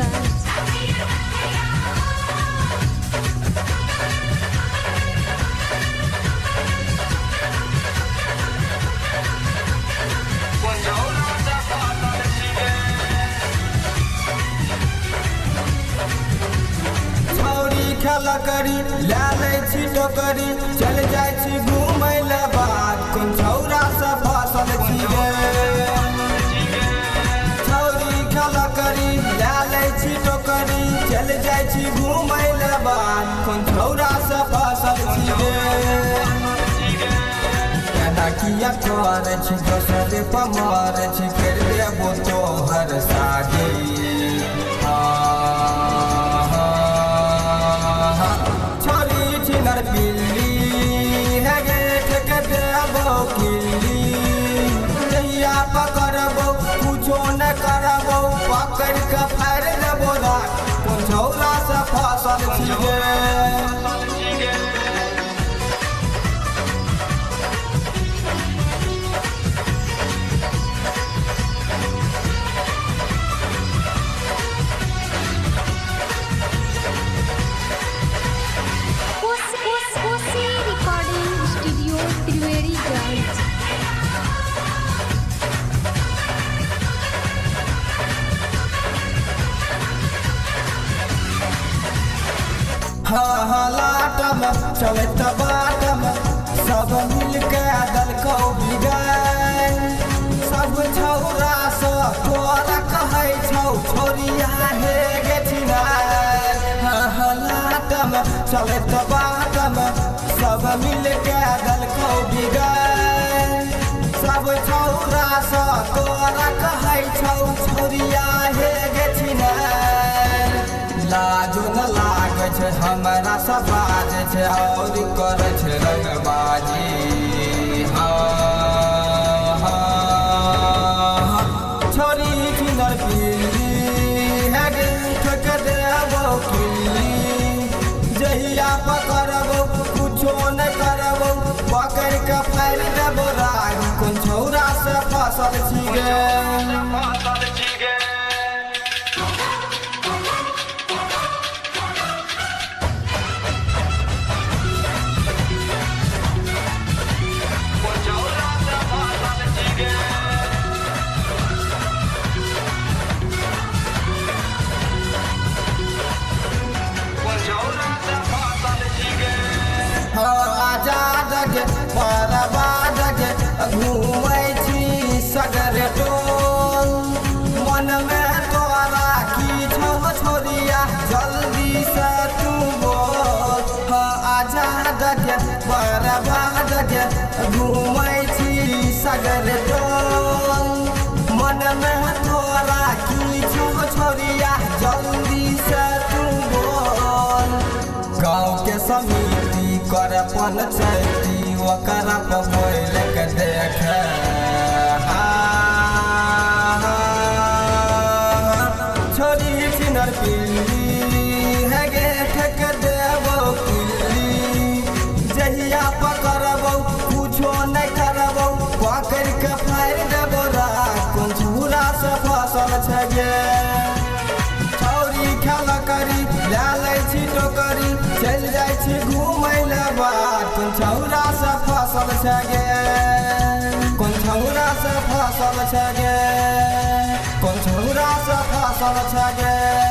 Girls. खेला करी लै छी टोकरी चल जाय छी घूमय ले बात कोन छौरा से फसल छी गे छौरी खेला करी लै छी टोकरी चल जाय छी घूमय ले बात कोन छौरा से फसल छी गे केना किया करे छी दोसर पे मारे छी कर देबो तोहर शादी बिल्ली है गे ठक देबो किल्ली जहिया पकड़बो कुछो न करबो पकड़ के फाड़ देबो रात कोन छौरा से फसल छी गे लाटम चलत बाटम सब मिल के दल को बिगाड़ सब छौरा से तोरा कहै छौ छोरिया हे गे छिनार लाटम चलत बाटम सब मिल के दल को बिगाड़ सब छौरा से तोरा कहै छौ छोरिया हे गे छिनार लाजो न लागे छै हमरा सब बाजे छै और करे छै रंगबाजी छोरी किनर बिल्ली है गे ठक देबो किल्ली जहिया पकड़बो कुछो न करबो पकड़ के फाड़ देबो राग कोन छौरा से फसल छी गे घूमै छी सगर टोल मन में तोरा की छौ छोरिया जल्दी से तू बोल आजाद गे बर्बाद गे घूमै छी सगर टोल मन में तोरा की छौ छोरिया जल्दी से तू बोल गाँव के समिति कर पंचायती ओकर मोबाइल के देख छोरी किनर बिल्ली है गे ठक देबो किल्ली जहिया पकड़बो कुछो न करबो पकड़ के फाड़ देबो रात कोन छौरा से फसल छै गे छौरी खेला करी लै छी टोकरी चल जाय छी घूमय ले बात कोन छौरा से फसल छै गे कोन छौरा से फसल छै गे कोन छौरा से फसल छै गे।